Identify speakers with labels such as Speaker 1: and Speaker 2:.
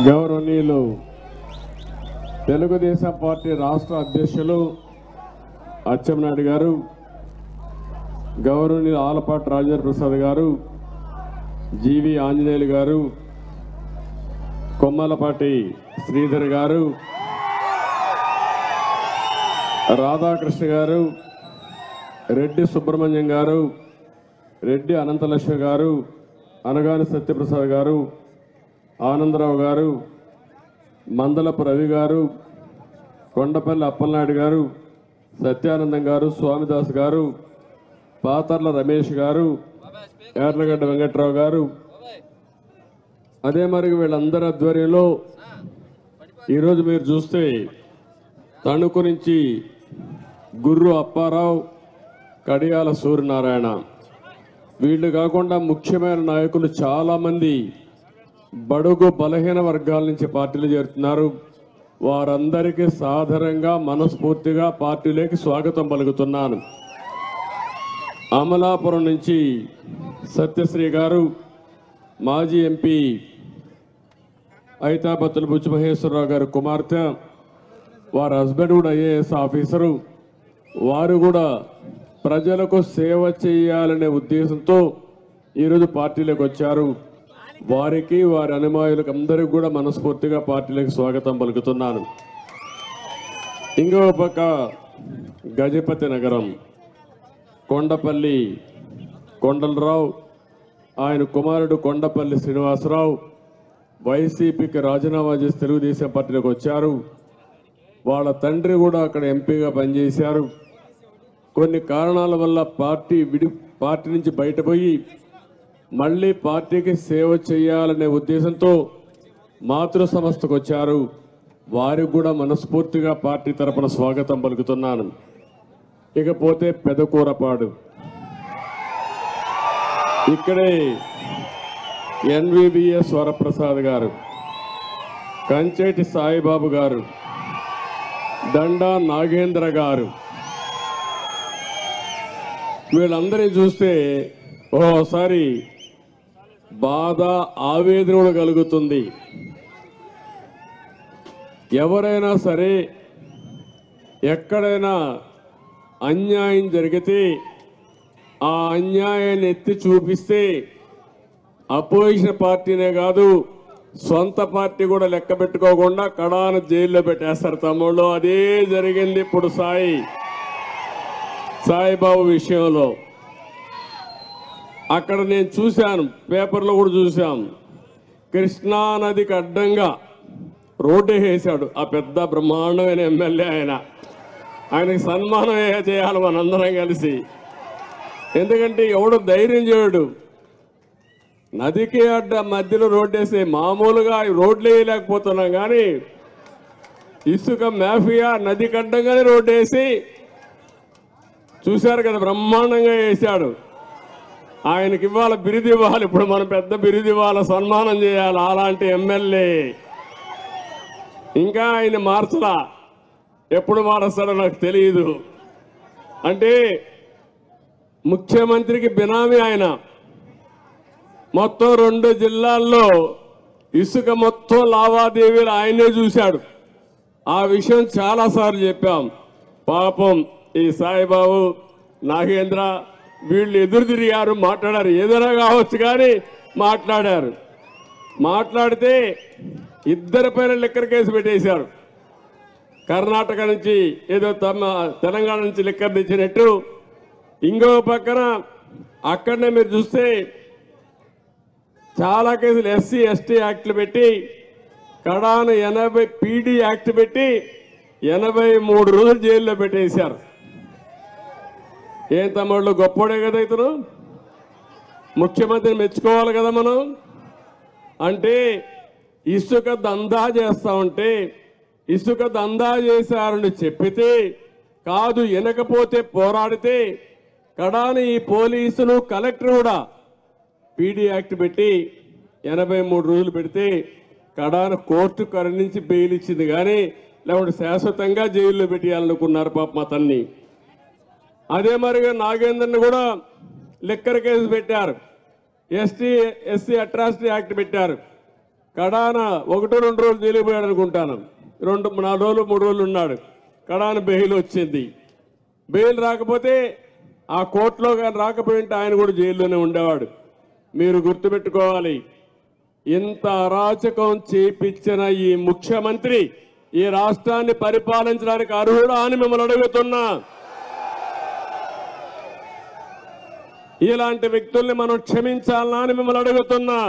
Speaker 1: గౌరవనీయులు తెలుగుదేశం పార్టీ రాష్ట్ర అధ్యక్షులు అచ్చెన్నాయుడు గారు, గౌరవనీయులు ఆలపాటి రాజేంద్ర ప్రసాద్ గారు, జీవి ఆంజనేయులు గారు, కొమ్మలపాటి శ్రీధర్ గారు, రాధాకృష్ణ గారు, రెడ్డి సుబ్రహ్మణ్యం గారు, రెడ్డి అనంతలక్ష్మి గారు, అనగాని సత్యప్రసాద్ గారు, ఆనందరావు గారు, మందలపు రవి గారు, కొండపల్లి అప్పలనాయుడు గారు, సత్యానందం గారు, స్వామిదాస్ గారు, పాతర్ల రమేష్ గారు, యార్లగడ్డ వెంకట్రావు గారు, అదే మరి వీళ్ళందరి ఆధ్వర్యంలో ఈరోజు మీరు చూస్తే తణుకు నుంచి గుర్రు అప్పారావు, కడియాల సూర్యనారాయణ, వీళ్ళు కాకుండా ముఖ్యమైన నాయకులు చాలామంది బడుగు బలహీన వర్గాల నుంచి పార్టీలు చేరుతున్నారు. వారందరికీ సాధారణంగా మనస్ఫూర్తిగా పార్టీలోకి స్వాగతం పలుకుతున్నాను. అమలాపురం నుంచి సత్యశ్రీ గారు, మాజీ ఎంపీ ఐతాపత్తుల బుచ్చి మహేశ్వరరావు గారు కుమార్తె, వారి హస్బెండ్ కూడా ఐఏఎస్ ఆఫీసరు, వారు కూడా ప్రజలకు సేవ చేయాలనే ఉద్దేశంతో ఈరోజు పార్టీలోకి వచ్చారు. వారికి వారి అనుమాయులకు అందరికీ కూడా మనస్ఫూర్తిగా పార్టీలకు స్వాగతం పలుకుతున్నాను. ఇంకో పక్క గజపతి నగరం కొండపల్లి కొండలరావు, ఆయన కుమారుడు కొండపల్లి శ్రీనివాసరావు వైసీపీకి రాజీనామా చేసి తెలుగుదేశం పార్టీలోకి వచ్చారు. వాళ్ళ తండ్రి కూడా అక్కడ ఎంపీగా పనిచేశారు. కొన్ని కారణాల వల్ల పార్టీ నుంచి బయటపోయి మళ్ళీ పార్టీకి సేవ చేయాలనే ఉద్దేశంతో మాతృ సంస్థకు వచ్చారు. వారికి కూడా మనస్ఫూర్తిగా పార్టీ తరపున స్వాగతం పలుకుతున్నాను. ఇకపోతే పెదకూరపాడు, ఇక్కడే ఎన్విబిఎస్ వరప్రసాద్ గారు, కంచేటి సాయిబాబు గారు, దండా నాగేంద్ర గారు, వీళ్ళందరినీ చూస్తే ఓసారి బాధ ఆవేదన కూడా కలుగుతుంది. ఎవరైనా సరే ఎక్కడైనా అన్యాయం జరిగితే ఆ అన్యాయాన్ని ఎత్తి చూపిస్తే అపోజిషన్ పార్టీనే కాదు సొంత పార్టీ కూడా లెక్క పెట్టుకోకుండా కడాన జైల్లో పెట్టేస్తారు తమ్ముళ్ళు. అదే జరిగింది ఇప్పుడు సాయిబాబు విషయంలో. అక్కడ నేను చూశాను, పేపర్లో కూడా చూశాం, కృష్ణా నదికి అడ్డంగా రోడ్డు వేసాడు ఆ పెద్ద బ్రహ్మాండమైన ఎమ్మెల్యే. ఆయనకి సన్మానం చేయాలి మనందరం కలిసి. ఎందుకంటే ఎవడు ధైర్యం చేయడు, నదికి అడ్డ మధ్యలో రోడ్డు వేసి మామూలుగా రోడ్లు వేయలేకపోతున్నాం, కానీ ఇసుక మాఫియా నదికి అడ్డంగానే రోడ్డు వేసి చూశారు కదా, బ్రహ్మాండంగా వేశాడు. ఆయనకి ఇవ్వాలి, బిరుదు ఇవ్వాలి. ఇప్పుడు మనం పెద్ద బిరుదు ఇవ్వాలి, సన్మానం చేయాలి అలాంటి ఎమ్మెల్యే. ఇంకా ఆయన మార్చలా, ఎప్పుడు మారుస్తాడో నాకు తెలియదు. అంటే ముఖ్యమంత్రికి బినామీ ఆయన. మొత్తం 2 జిల్లాల్లో ఇసుక మొత్తం లావాదేవీలు ఆయనే చూశాడు. ఆ విషయం చాలాసార్లు చెప్పాం. పాపం ఈ సాయిబాబు, నాగేంద్ర వీళ్ళు ఎదురు తిరిగారు, మాట్లాడారు. ఏదైనా కావచ్చు కానీ మాట్లాడారు. మాట్లాడితే ఇద్దరి పైన లిక్కర్ కేసు పెట్టేశారు. కర్ణాటక నుంచి ఏదో తెలంగాణ నుంచి లిక్కర్ తెచ్చినట్టు. ఇంకో పక్కన అక్కడనే మీరు చూస్తే చాలా కేసులు ఎస్సీ ఎస్టీ యాక్ట్లు పెట్టి, కడాన 80 పీడీ యాక్ట్ పెట్టి 83 రోజులు జైల్లో పెట్టేశారు. ఏం తమ్ముళ్ళు, గొప్పోడే కదా ఇతను, ముఖ్యమంత్రిని మెచ్చుకోవాలి కదా మనం. అంటే ఇసుక దందా చేస్తా ఉంటే, ఇసుక దందా చేశారని చెప్పితే కాదు, వినకపోతే పోరాడితే కడాని ఈ పోలీసులు కలెక్టర్ కూడా పీడీ యాక్ట్ పెట్టి 83 రోజులు పెడితే కడాన కోర్టు కరుణించి బెయిల్ ఇచ్చింది. కానీ లేకుంటే శాశ్వతంగా జైల్లో పెట్టేయాలనుకున్నారు పాపం అతన్ని. అదే మరిగా నాగేంద్రని కూడా లిక్కర్ కేసు పెట్టారు, ఎస్సీ అట్రాసిటీ యాక్ట్ పెట్టారు. కడాన 1-2 రోజులు జైలుకు పోయాడు అనుకుంటాను. 4 రోజులు 3 రోజులు ఉన్నాడు. కడాన బెయిల్ వచ్చింది. బెయిల్ రాకపోతే ఆ కోర్టులో కానీ రాకపోయింటే ఆయన కూడా జైల్లోనే ఉండేవాడు. మీరు గుర్తుపెట్టుకోవాలి, ఇంత అరాచకం చేపించిన ఈ ముఖ్యమంత్రి ఈ రాష్ట్రాన్ని పరిపాలించడానికి అర్హుడా అని మిమ్మల్ని అడుగుతున్నా. ఇలాంటి వ్యక్తుల్ని మనం క్షమించాలనా అని మిమ్మల్ని అడుగుతున్నా.